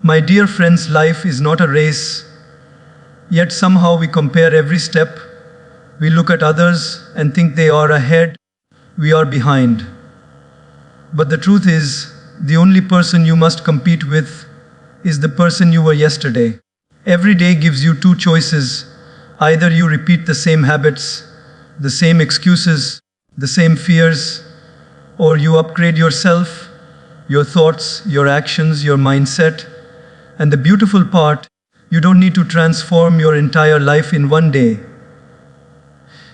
My dear friends, life is not a race, yet somehow we compare every step. We look at others and think they are ahead, we are behind. But the truth is, the only person you must compete with is the person you were yesterday. Every day gives you two choices. Either you repeat the same habits, the same excuses, the same fears, or you upgrade yourself, your thoughts, your actions, your mindset. And the beautiful part, you don't need to transform your entire life in one day.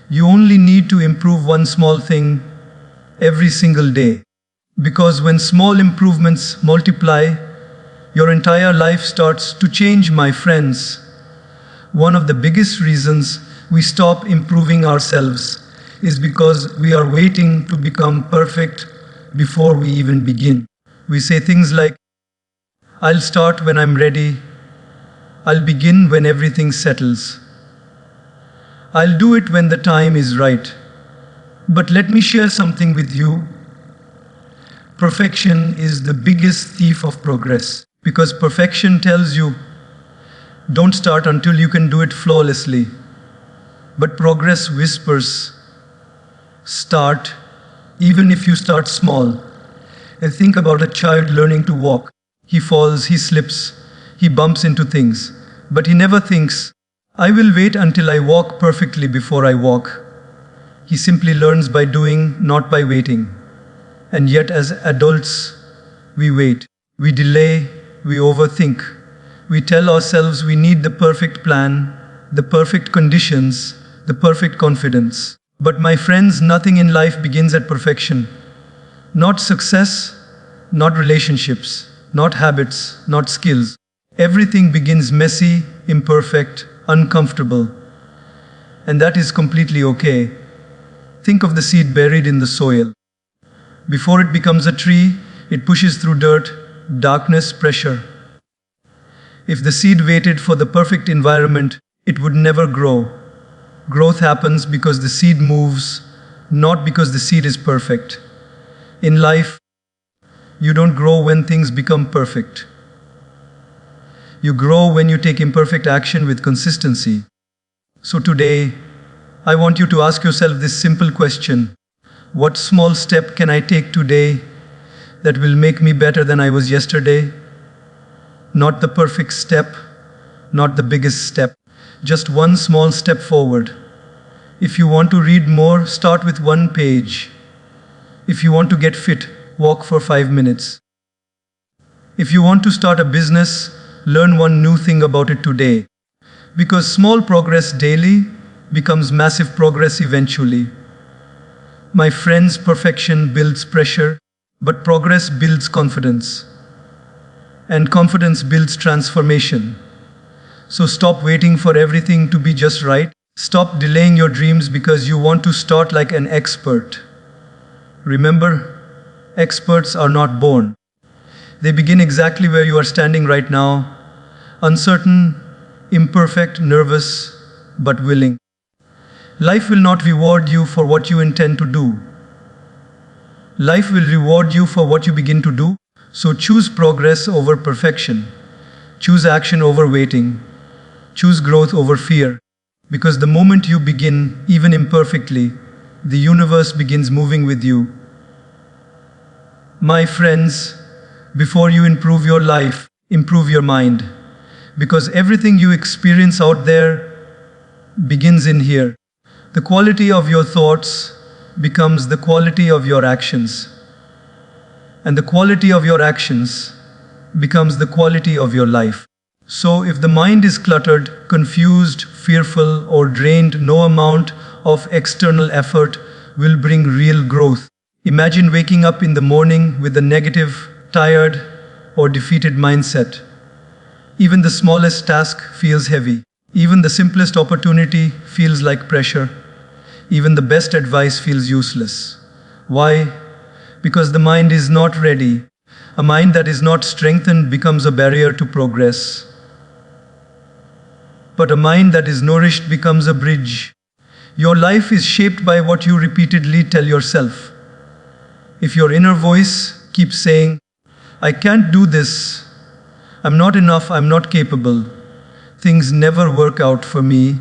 You only need to improve one small thing every single day. Because when small improvements multiply, your entire life starts to change, my friends. One of the biggest reasons we stop improving ourselves is because we are waiting to become perfect before we even begin. We say things like, I'll start when I'm ready. I'll begin when everything settles. I'll do it when the time is right. But let me share something with you. Perfection is the biggest thief of progress, because perfection tells you, don't start until you can do it flawlessly. But progress whispers, start, even if you start small. And think about a child learning to walk. He falls, he slips, he bumps into things. But he never thinks, I will wait until I walk perfectly before I walk. He simply learns by doing, not by waiting. And yet as adults, we wait, we delay, we overthink. We tell ourselves we need the perfect plan, the perfect conditions, the perfect confidence. But my friends, nothing in life begins at perfection. Not success, not relationships, not habits, not skills. Everything begins messy, imperfect, uncomfortable. And that is completely okay. Think of the seed buried in the soil. Before it becomes a tree, it pushes through dirt, darkness, pressure. If the seed waited for the perfect environment, it would never grow. Growth happens because the seed moves, not because the seed is perfect. In life, you don't grow when things become perfect. You grow when you take imperfect action with consistency. So today, I want you to ask yourself this simple question. What small step can I take today that will make me better than I was yesterday? Not the perfect step, not the biggest step, just one small step forward. If you want to read more, start with one page. If you want to get fit, walk for 5 minutes. If you want to start a business, learn one new thing about it today. Because small progress daily becomes massive progress eventually. My friends, perfection builds pressure, but progress builds confidence. And confidence builds transformation. So stop waiting for everything to be just right. Stop delaying your dreams because you want to start like an expert. Remember, experts are not born. They begin exactly where you are standing right now, uncertain, imperfect, nervous, but willing. Life will not reward you for what you intend to do. Life will reward you for what you begin to do. So choose progress over perfection. Choose action over waiting. Choose growth over fear. Because the moment you begin, even imperfectly, the universe begins moving with you. My friends, before you improve your life, improve your mind. Because everything you experience out there begins in here. The quality of your thoughts becomes the quality of your actions. And the quality of your actions becomes the quality of your life. So if the mind is cluttered, confused, fearful, or drained, no amount of external effort will bring real growth. Imagine waking up in the morning with a negative, tired, or defeated mindset. Even the smallest task feels heavy. Even the simplest opportunity feels like pressure. Even the best advice feels useless. Why? Because the mind is not ready. A mind that is not strengthened becomes a barrier to progress. But a mind that is nourished becomes a bridge. Your life is shaped by what you repeatedly tell yourself. If your inner voice keeps saying, I can't do this, I'm not enough, I'm not capable, things never work out for me,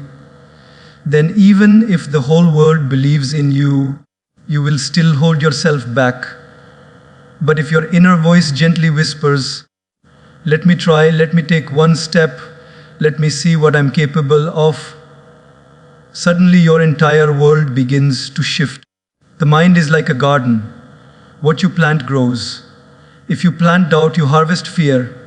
then even if the whole world believes in you, you will still hold yourself back. But if your inner voice gently whispers, let me try, let me take one step, let me see what I'm capable of, suddenly your entire world begins to shift. The mind is like a garden. What you plant grows. If you plant doubt, you harvest fear.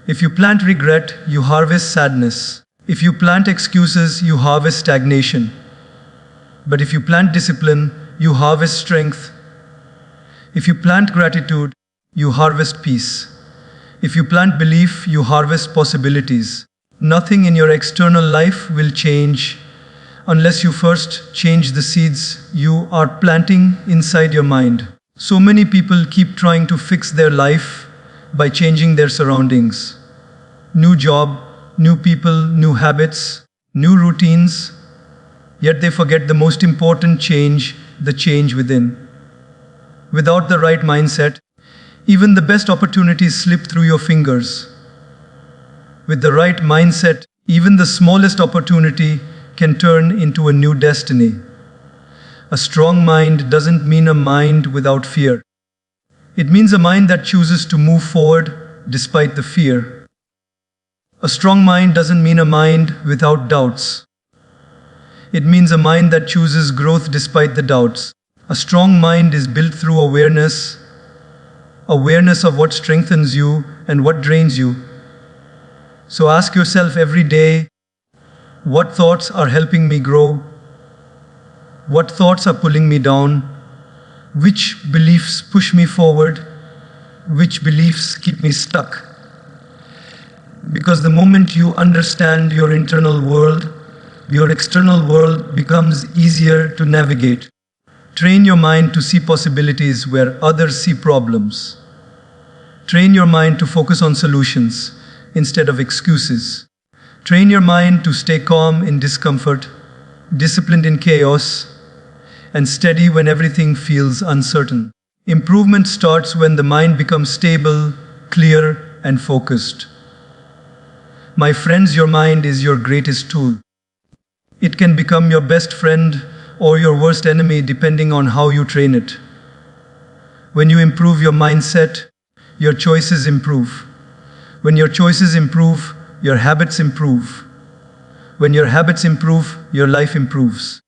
If you plant regret, you harvest sadness. If you plant excuses, you harvest stagnation. But if you plant discipline, you harvest strength. If you plant gratitude, you harvest peace. If you plant belief, you harvest possibilities. Nothing in your external life will change unless you first change the seeds you are planting inside your mind. So many people keep trying to fix their life by changing their surroundings. New job, new people, new habits, new routines, yet they forget the most important change, the change within. Without the right mindset, even the best opportunities slip through your fingers. With the right mindset, even the smallest opportunity can turn into a new destiny. A strong mind doesn't mean a mind without fear. It means a mind that chooses to move forward despite the fear. A strong mind doesn't mean a mind without doubts. It means a mind that chooses growth despite the doubts. A strong mind is built through awareness of what strengthens you and what drains you. So ask yourself every day, what thoughts are helping me grow? What thoughts are pulling me down? Which beliefs push me forward? Which beliefs keep me stuck? Because the moment you understand your internal world, your external world becomes easier to navigate. Train your mind to see possibilities where others see problems. Train your mind to focus on solutions instead of excuses. Train your mind to stay calm in discomfort, disciplined in chaos, and steady when everything feels uncertain. Improvement starts when the mind becomes stable, clear, and focused. My friends, your mind is your greatest tool. It can become your best friend or your worst enemy depending on how you train it. When you improve your mindset, your choices improve. When your choices improve, your habits improve. When your habits improve, your life improves.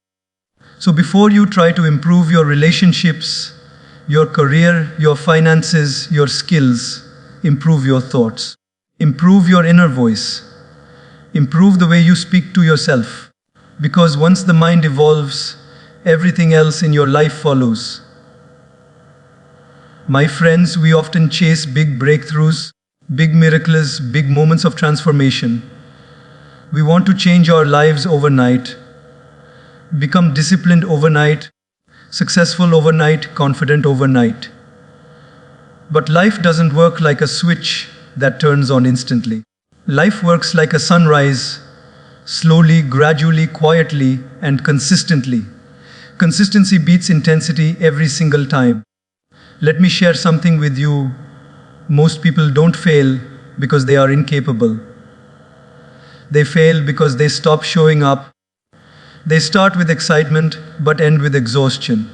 So before you try to improve your relationships, your career, your finances, your skills, improve your thoughts. Improve your inner voice. Improve the way you speak to yourself. Because once the mind evolves, everything else in your life follows. My friends, we often chase big breakthroughs, big miracles, big moments of transformation. We want to change our lives overnight, become disciplined overnight, successful overnight, confident overnight. But life doesn't work like a switch that turns on instantly. Life works like a sunrise, slowly, gradually, quietly, and consistently. Consistency beats intensity every single time. Let me share something with you. Most people don't fail because they are incapable. They fail because they stop showing up. They start with excitement but end with exhaustion.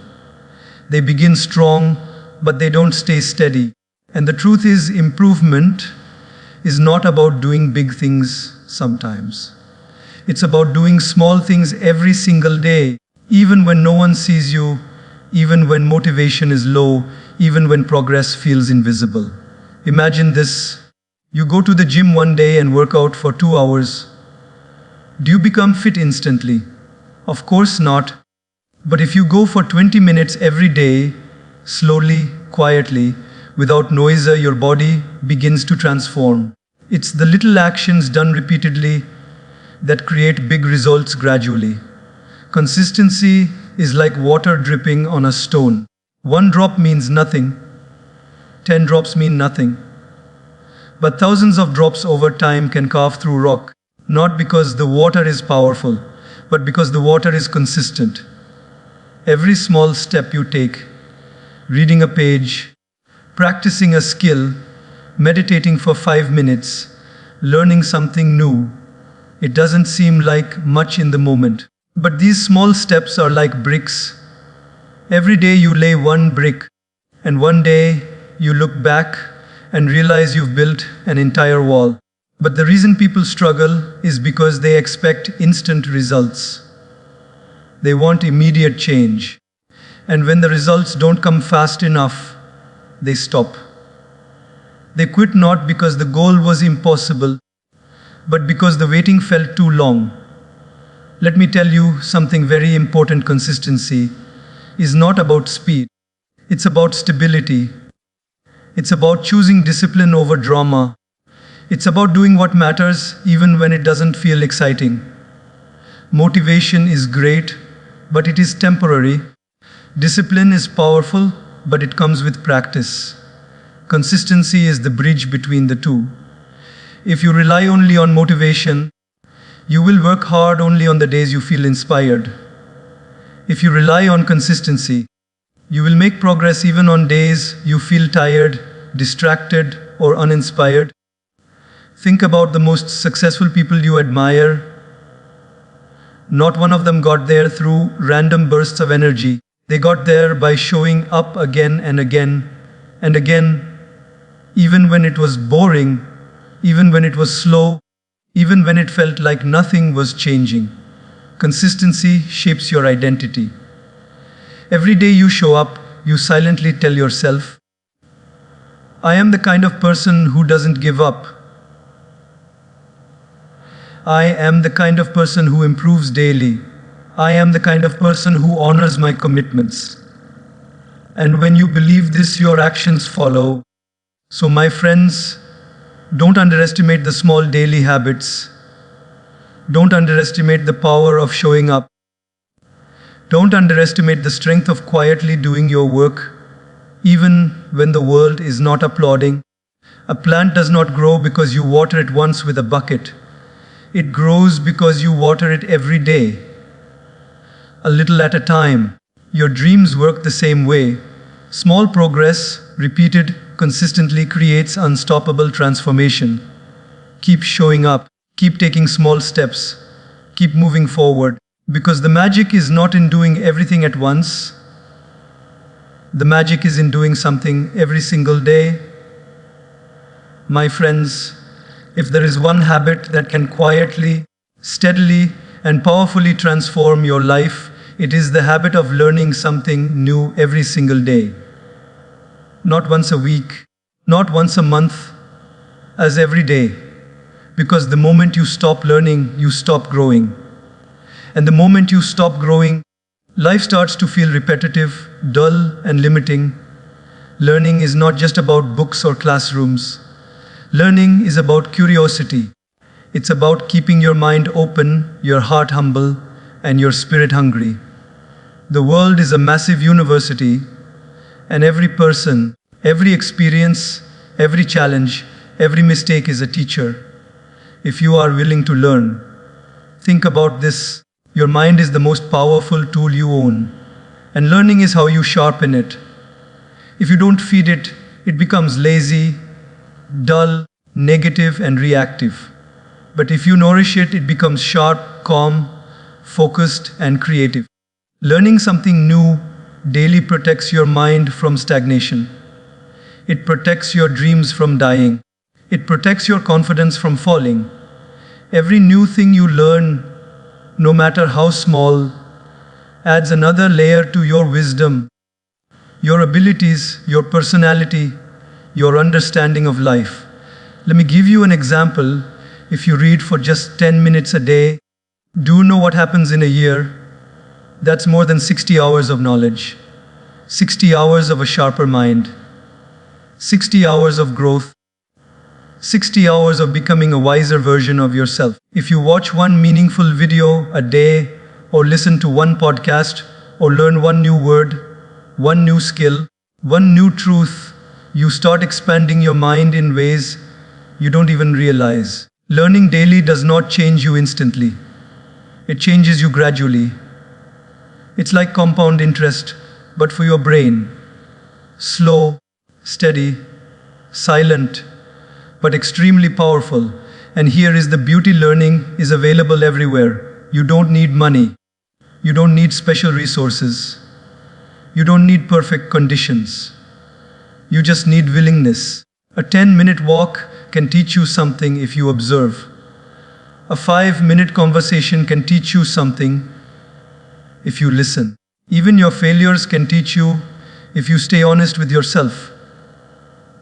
They begin strong but they don't stay steady. And the truth is, improvement is not about doing big things sometimes. It's about doing small things every single day, even when no one sees you, even when motivation is low, even when progress feels invisible. Imagine this. You go to the gym one day and work out for 2 hours. Do you become fit instantly? Of course not. But if you go for 20 minutes every day, slowly, quietly, without noise, your body begins to transform. It's the little actions done repeatedly that create big results gradually. Consistency is like water dripping on a stone. 1 drop means nothing. 10 drops mean nothing. But thousands of drops over time can carve through rock, not because the water is powerful, but because the water is consistent. Every small step you take, reading a page, practicing a skill, meditating for 5 minutes, learning something new. It doesn't seem like much in the moment. But these small steps are like bricks. Every day you lay one brick, and one day you look back and realize you've built an entire wall. But the reason people struggle is because they expect instant results. They want immediate change. And when the results don't come fast enough, they stop. They quit not because the goal was impossible, but because the waiting felt too long. Let me tell you something very important. Consistency is not about speed. It's about stability. It's about choosing discipline over drama. It's about doing what matters even when it doesn't feel exciting. Motivation is great, but it is temporary. Discipline is powerful, but it comes with practice. Consistency is the bridge between the two. If you rely only on motivation, you will work hard only on the days you feel inspired. If you rely on consistency, you will make progress even on days you feel tired, distracted, or uninspired. Think about the most successful people you admire. Not one of them got there through random bursts of energy. They got there by showing up again and again and again, even when it was boring, even when it was slow, even when it felt like nothing was changing. Consistency shapes your identity. Every day you show up, you silently tell yourself, I am the kind of person who doesn't give up. I am the kind of person who improves daily. I am the kind of person who honors my commitments. And when you believe this, your actions follow. So, my friends, don't underestimate the small daily habits. Don't underestimate the power of showing up. Don't underestimate the strength of quietly doing your work, even when the world is not applauding. A plant does not grow because you water it once with a bucket. It grows because you water it every day, a little at a time. Your dreams work the same way. Small progress, repeated consistently, creates unstoppable transformation. Keep showing up, keep taking small steps, keep moving forward, because the magic is not in doing everything at once. The magic is in doing something every single day. My friends, if there is one habit that can quietly, steadily, and powerfully transform your life, it is the habit of learning something new every single day. Not once a week, not once a month, as every day. Because the moment you stop learning, you stop growing. And the moment you stop growing, life starts to feel repetitive, dull, and limiting. Learning is not just about books or classrooms. Learning is about curiosity. It's about keeping your mind open, your heart humble, and your spirit hungry. The world is a massive university, and every person, every experience, every challenge, every mistake is a teacher. If you are willing to learn, think about this. Your mind is the most powerful tool you own, and learning is how you sharpen it. If you don't feed it, it becomes lazy, dull, negative, and reactive. But if you nourish it, it becomes sharp, calm, focused, and creative. Learning something new daily protects your mind from stagnation. It protects your dreams from dying. It protects your confidence from falling. Every new thing you learn, no matter how small, adds another layer to your wisdom, your abilities, your personality, your understanding of life. Let me give you an example. If you read for just 10 minutes a day, do you know what happens in a year? That's more than 60 hours of knowledge, 60 hours of a sharper mind, 60 hours of growth, 60 hours of becoming a wiser version of yourself. If you watch one meaningful video a day, or listen to one podcast, or learn one new word, one new skill, one new truth, you start expanding your mind in ways you don't even realize. Learning daily does not change you instantly. It changes you gradually. It's like compound interest, but for your brain. Slow, steady, silent, but extremely powerful. And here is the beauty: learning is available everywhere. You don't need money. You don't need special resources. You don't need perfect conditions. You just need willingness. A 10-minute walk can teach you something if you observe. A 5-minute conversation can teach you something if you listen. Even your failures can teach you if you stay honest with yourself.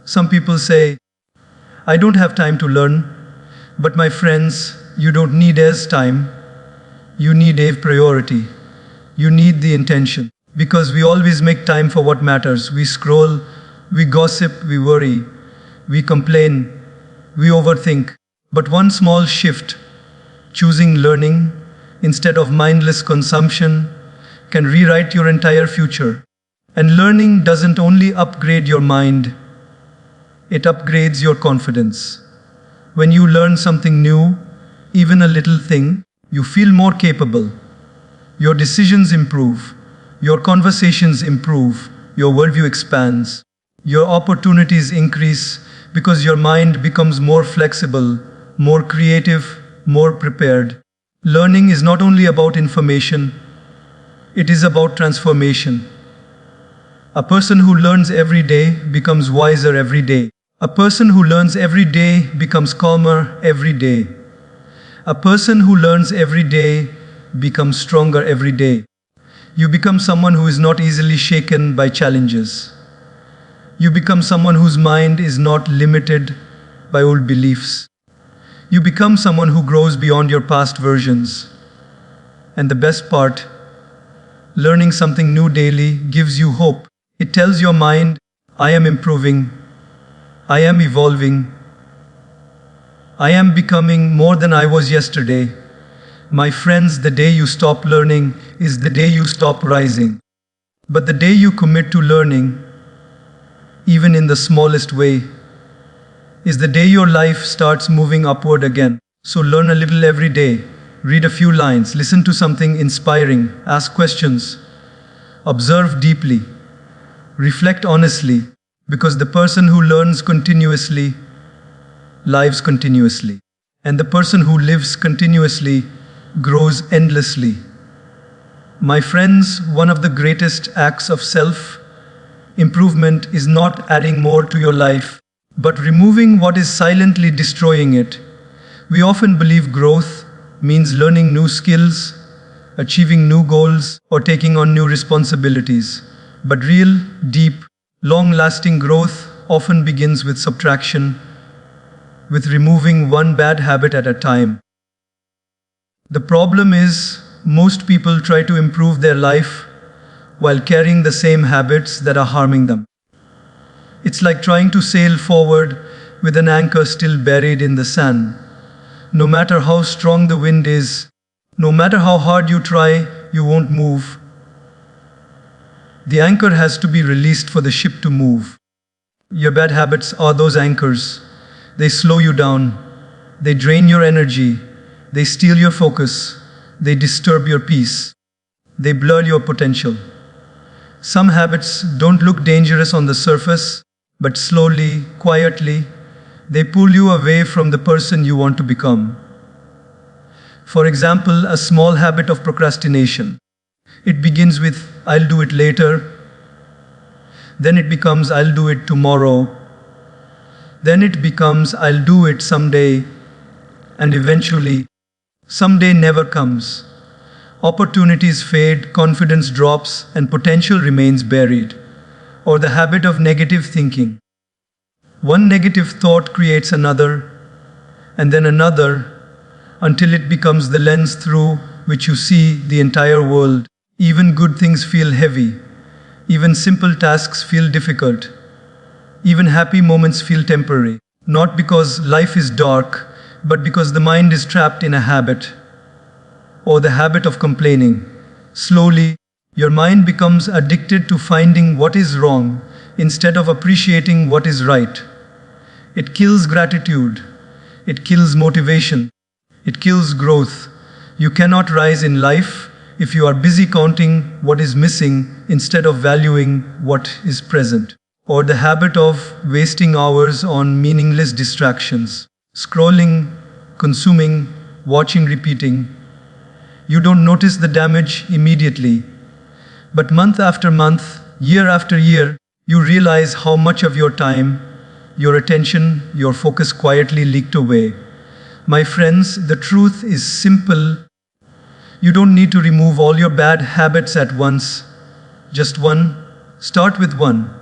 Some people say, I don't have time to learn. But my friends, you don't need as time. You need a priority. You need the intention. Because we always make time for what matters. We scroll, we gossip, we worry, we complain, we overthink. But one small shift, choosing learning instead of mindless consumption, can rewrite your entire future. And learning doesn't only upgrade your mind, it upgrades your confidence. When you learn something new, even a little thing, you feel more capable. Your decisions improve, your conversations improve, your worldview expands, your opportunities increase because your mind becomes more flexible, more creative, more prepared. Learning is not only about information, it is about transformation. A person who learns every day becomes wiser every day. A person who learns every day becomes calmer every day. A person who learns every day becomes stronger every day. You become someone who is not easily shaken by challenges. You become someone whose mind is not limited by old beliefs. You become someone who grows beyond your past versions. And the best part, learning something new daily gives you hope. It tells your mind, I am improving. I am evolving. I am becoming more than I was yesterday. My friends, the day you stop learning is the day you stop rising. But the day you commit to learning, even in the smallest way, is the day your life starts moving upward again. So learn a little every day. Read a few lines. Listen to something inspiring. Ask questions. Observe deeply. Reflect honestly. Because the person who learns continuously lives continuously. And the person who lives continuously grows endlessly. My friends, one of the greatest acts of self-improvement is not adding more to your life, but removing what is silently destroying it. We often believe growth means learning new skills, achieving new goals, or taking on new responsibilities. But real, deep, long-lasting growth often begins with subtraction, with removing one bad habit at a time. The problem is, most people try to improve their life while carrying the same habits that are harming them. It's like trying to sail forward with an anchor still buried in the sand. No matter how strong the wind is, no matter how hard you try, you won't move. The anchor has to be released for the ship to move. Your bad habits are those anchors. They slow you down. They drain your energy. They steal your focus. They disturb your peace. They blur your potential. Some habits don't look dangerous on the surface, but slowly, quietly, they pull you away from the person you want to become. For example, a small habit of procrastination. It begins with, I'll do it later. Then it becomes, I'll do it tomorrow. Then it becomes, I'll do it someday. And eventually, someday never comes. Opportunities fade, confidence drops, and potential remains buried. Or the habit of negative thinking. One negative thought creates another, and then another, until it becomes the lens through which you see the entire world. Even good things feel heavy. Even simple tasks feel difficult. Even happy moments feel temporary. Not because life is dark, but because the mind is trapped in a habit. Or the habit of complaining. Slowly, your mind becomes addicted to finding what is wrong instead of appreciating what is right. It kills gratitude. It kills motivation. It kills growth. You cannot rise in life if you are busy counting what is missing instead of valuing what is present. or the habit of wasting hours on meaningless distractions, scrolling, consuming, watching, repeating. You don't notice the damage immediately, but month after month, year after year, you realize how much of your time, your attention, your focus quietly leaked away. My friends, the truth is simple. You don't need to remove all your bad habits at once. Just one. Start with one.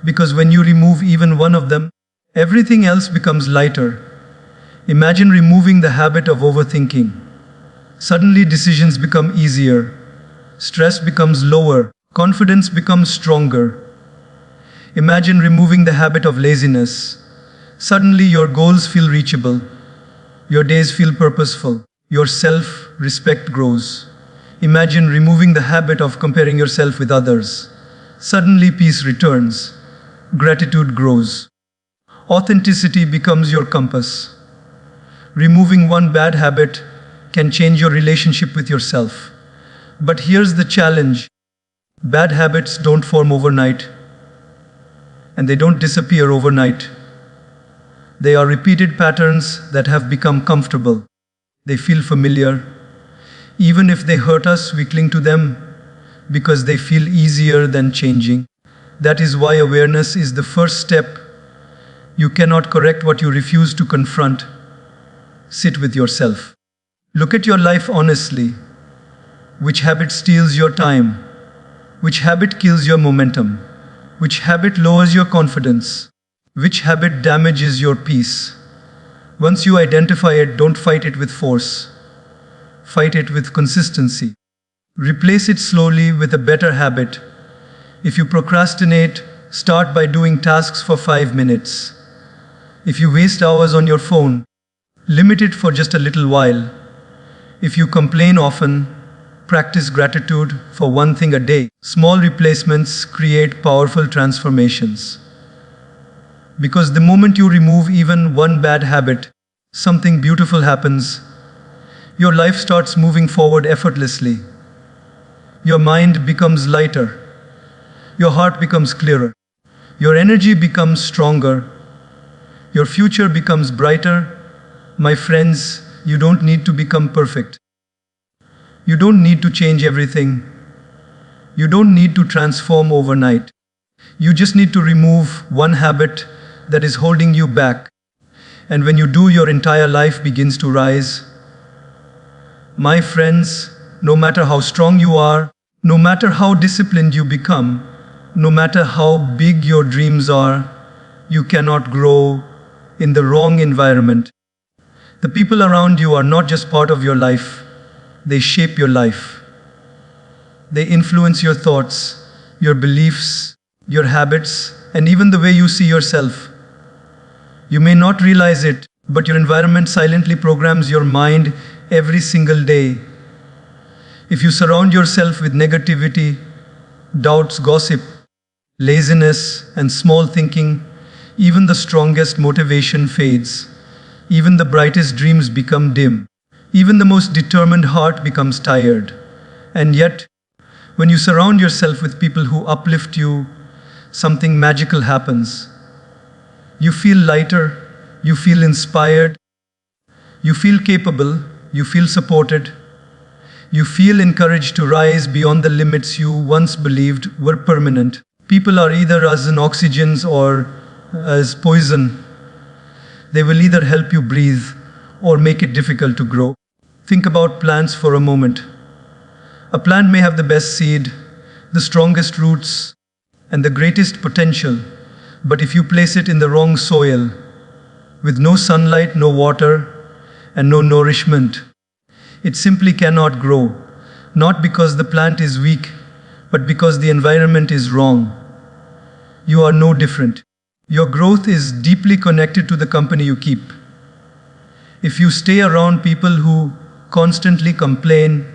Because when you remove even one of them, everything else becomes lighter. Imagine removing the habit of overthinking. Suddenly decisions become easier. Stress becomes lower. Confidence becomes stronger. Imagine removing the habit of laziness. Suddenly your goals feel reachable. Your days feel purposeful. Your self-respect grows. Imagine removing the habit of comparing yourself with others. Suddenly peace returns. Gratitude grows. Authenticity becomes your compass. Removing one bad habit can change your relationship with yourself. But here's the challenge. Bad habits don't form overnight, and they don't disappear overnight. They are repeated patterns that have become comfortable. They feel familiar. Even if they hurt us, we cling to them because they feel easier than changing. That is why awareness is the first step. You cannot correct what you refuse to confront. Sit with yourself. Look at your life honestly. Which habit steals your time? Which habit kills your momentum? Which habit lowers your confidence? Which habit damages your peace? Once you identify it, don't fight it with force. Fight it with consistency. Replace it slowly with a better habit. If you procrastinate, start by doing tasks for 5 minutes. If you waste hours on your phone, limit it for just a little while. If you complain often, practice gratitude for one thing a day. Small replacements create powerful transformations. Because the moment you remove even one bad habit, something beautiful happens. Your life starts moving forward effortlessly. Your mind becomes lighter. Your heart becomes clearer. Your energy becomes stronger. Your future becomes brighter. My friends, you don't need to become perfect. You don't need to change everything. You don't need to transform overnight. You just need to remove one habit that is holding you back. And when you do, your entire life begins to rise. My friends, no matter how strong you are, no matter how disciplined you become, no matter how big your dreams are, you cannot grow in the wrong environment. The people around you are not just part of your life, they shape your life. They influence your thoughts, your beliefs, your habits, and even the way you see yourself. You may not realize it, but your environment silently programs your mind every single day. If you surround yourself with negativity, doubts, gossip, laziness, and small thinking, even the strongest motivation fades. Even the brightest dreams become dim. Even the most determined heart becomes tired. And yet, when you surround yourself with people who uplift you, something magical happens. You feel lighter, you feel inspired, you feel capable, you feel supported, you feel encouraged to rise beyond the limits you once believed were permanent. People are either as an oxygen or as poison. They will either help you breathe or make it difficult to grow. Think about plants for a moment. A plant may have the best seed, the strongest roots, and the greatest potential, but if you place it in the wrong soil, with no sunlight, no water, and no nourishment, it simply cannot grow, not because the plant is weak, but because the environment is wrong. You are no different. Your growth is deeply connected to the company you keep. If you stay around people who constantly complain,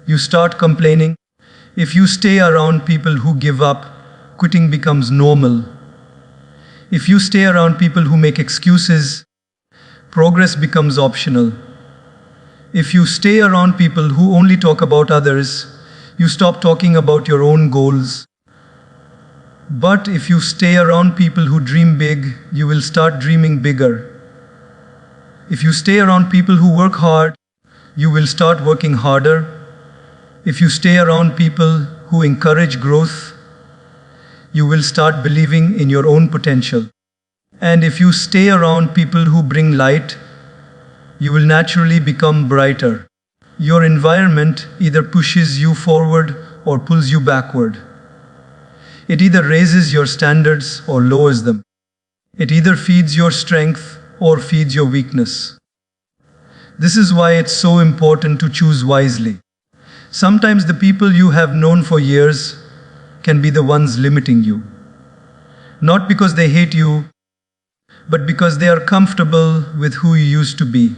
you start complaining. If you stay around people who give up, quitting becomes normal. If you stay around people who make excuses, progress becomes optional. If you stay around people who only talk about others, you stop talking about your own goals. But if you stay around people who dream big, you will start dreaming bigger. If you stay around people who work hard, you will start working harder. If you stay around people who encourage growth, you will start believing in your own potential. And if you stay around people who bring light, you will naturally become brighter. Your environment either pushes you forward or pulls you backward. It either raises your standards or lowers them. It either feeds your strength or feeds your weakness. This is why it's so important to choose wisely. Sometimes the people you have known for years can be the ones limiting you. Not because they hate you, but because they are comfortable with who you used to be.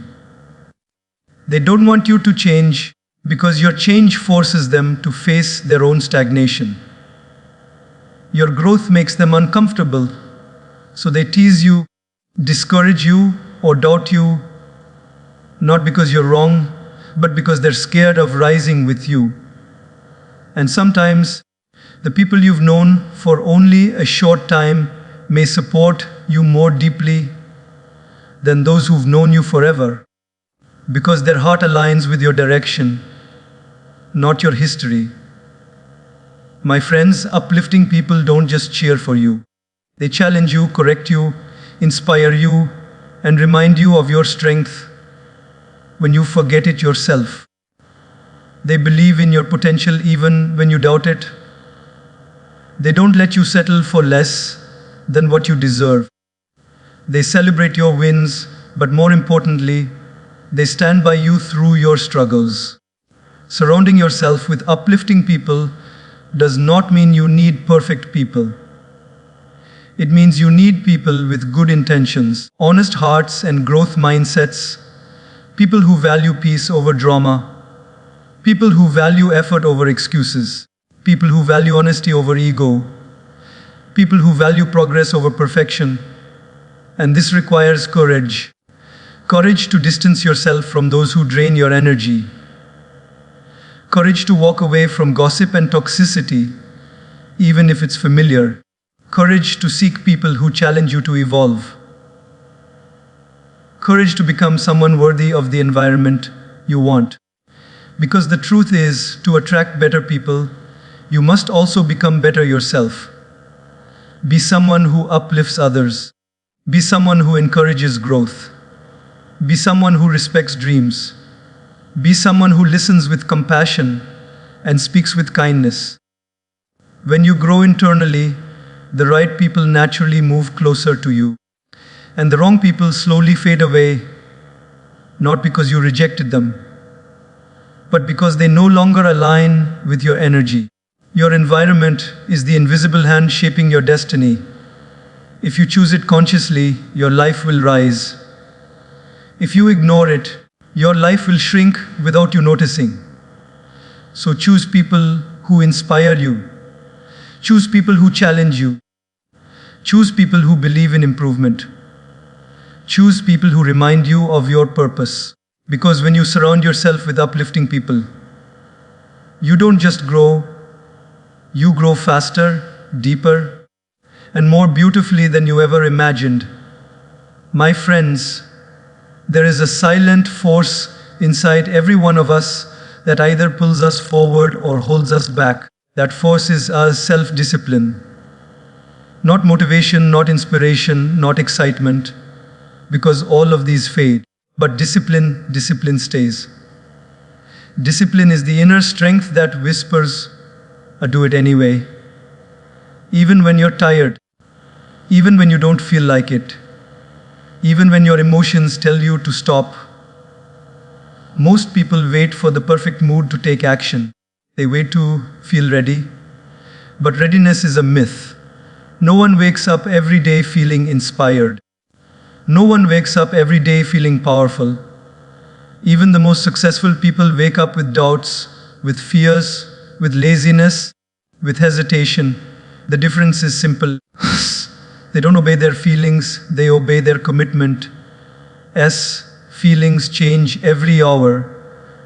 They don't want you to change because your change forces them to face their own stagnation. Your growth makes them uncomfortable, so they tease you, discourage you, or doubt you, not because you're wrong, but because they're scared of rising with you. And sometimes, the people you've known for only a short time may support you more deeply than those who've known you forever, because their heart aligns with your direction, not your history. My friends, uplifting people don't just cheer for you. They challenge you, correct you, inspire you, and remind you of your strength when you forget it yourself. They believe in your potential even when you doubt it. They don't let you settle for less than what you deserve. They celebrate your wins, but more importantly, they stand by you through your struggles. Surrounding yourself with uplifting people does not mean you need perfect people. It means you need people with good intentions, honest hearts, and growth mindsets, people who value peace over drama, people who value effort over excuses, people who value honesty over ego, people who value progress over perfection. And this requires courage. Courage to distance yourself from those who drain your energy. Courage to walk away from gossip and toxicity, even if it's familiar. Courage to seek people who challenge you to evolve. Courage to become someone worthy of the environment you want. Because the truth is, to attract better people, you must also become better yourself. Be someone who uplifts others. Be someone who encourages growth. Be someone who respects dreams. Be someone who listens with compassion and speaks with kindness. When you grow internally, the right people naturally move closer to you, and the wrong people slowly fade away, not because you rejected them, but because they no longer align with your energy. Your environment is the invisible hand shaping your destiny. If you choose it consciously, your life will rise. If you ignore it, your life will shrink without you noticing. So choose people who inspire you. Choose people who challenge you. Choose people who believe in improvement. Choose people who remind you of your purpose. Because when you surround yourself with uplifting people, you don't just grow, you grow faster, deeper, and more beautifully than you ever imagined. My friends, there is a silent force inside every one of us that either pulls us forward or holds us back. That force is our self-discipline. Not motivation, not inspiration, not excitement, because all of these fade. But discipline stays. Discipline is the inner strength that whispers, "I do it anyway." Even when you're tired, even when you don't feel like it, even when your emotions tell you to stop. Most people wait for the perfect mood to take action. They wait to feel ready. But readiness is a myth. No one wakes up every day feeling inspired. No one wakes up every day feeling powerful. Even the most successful people wake up with doubts, with fears, with laziness, with hesitation. The difference is simple. They don't obey their feelings, they obey their commitment. Feelings change every hour.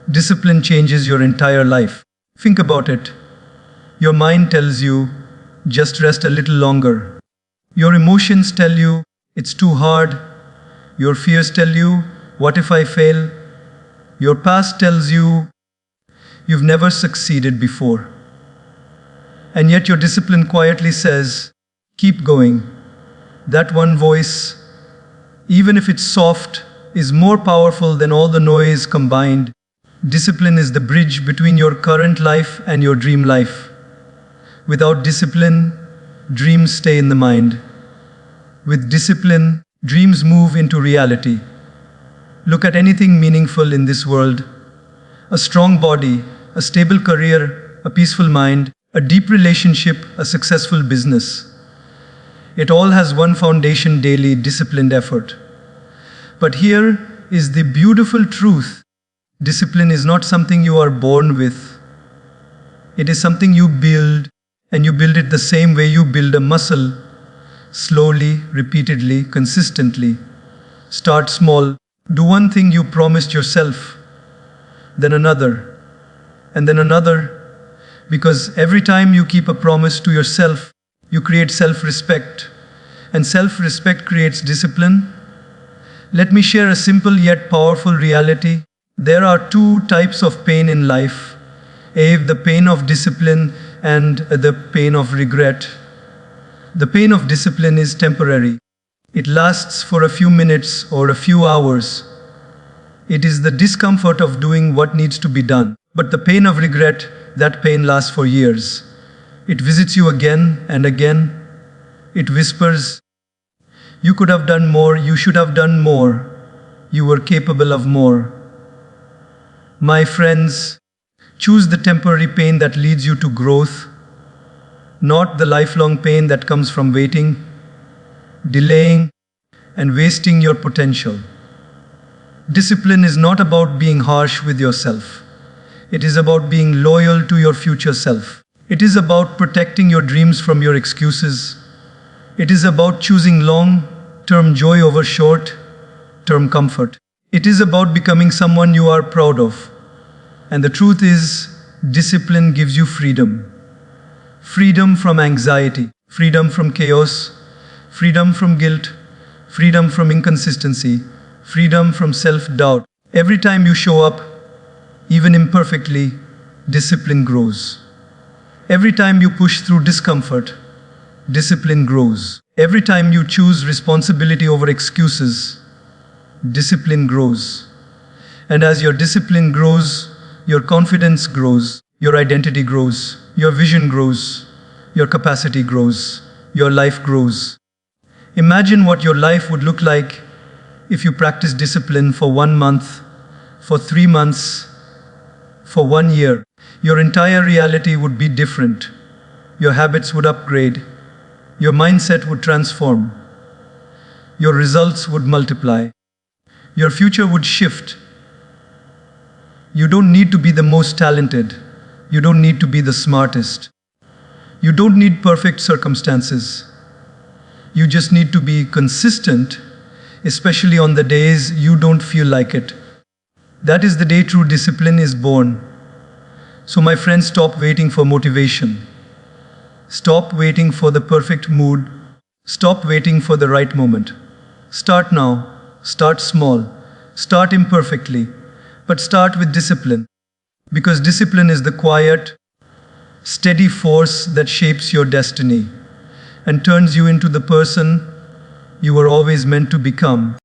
Discipline changes your entire life. Think about it. Your mind tells you, just rest a little longer. Your emotions tell you it's too hard. Your fears tell you, what if I fail? Your past tells you you've never succeeded before. And yet your discipline quietly says, keep going. That one voice, even if it's soft, is more powerful than all the noise combined. Discipline is the bridge between your current life and your dream life. Without discipline, dreams stay in the mind. With discipline, dreams move into reality. Look at anything meaningful in this world. A strong body, a stable career, a peaceful mind, a deep relationship, a successful business. It all has one foundation: daily, disciplined effort. But here is the beautiful truth. Discipline is not something you are born with. It is something you build, and you build it the same way you build a muscle. Slowly, repeatedly, consistently. Start small. Do one thing you promised yourself, then another, and then another. Because every time you keep a promise to yourself, you create self-respect, and self-respect creates discipline. Let me share a simple yet powerful reality. There are two types of pain in life: the pain of discipline and the pain of regret. The pain of discipline is temporary. It lasts for a few minutes or a few hours. It is the discomfort of doing what needs to be done. But the pain of regret, that pain lasts for years. It visits you again and again. It whispers, you could have done more, you should have done more, you were capable of more. My friends, choose the temporary pain that leads you to growth, not the lifelong pain that comes from waiting, delaying, and wasting your potential. Discipline is not about being harsh with yourself. It is about being loyal to your future self. It is about protecting your dreams from your excuses. It is about choosing long-term joy over short-term comfort. It is about becoming someone you are proud of. And the truth is, discipline gives you freedom. Freedom from anxiety, freedom from chaos, freedom from guilt, freedom from inconsistency, freedom from self-doubt. Every time you show up, even imperfectly, discipline grows. Every time you push through discomfort, discipline grows. Every time you choose responsibility over excuses, discipline grows. And as your discipline grows, your confidence grows, your identity grows, your vision grows, your capacity grows, your life grows. Imagine what your life would look like if you practice discipline for 1 month, for 3 months, for 1 year. Your entire reality would be different. Your habits would upgrade. Your mindset would transform. Your results would multiply. Your future would shift. You don't need to be the most talented. You don't need to be the smartest. You don't need perfect circumstances. You just need to be consistent, especially on the days you don't feel like it. That is the day true discipline is born. So my friends, stop waiting for motivation. Stop waiting for the perfect mood. Stop waiting for the right moment. Start now. Start small. Start imperfectly. But start with discipline. Because discipline is the quiet, steady force that shapes your destiny and turns you into the person you were always meant to become.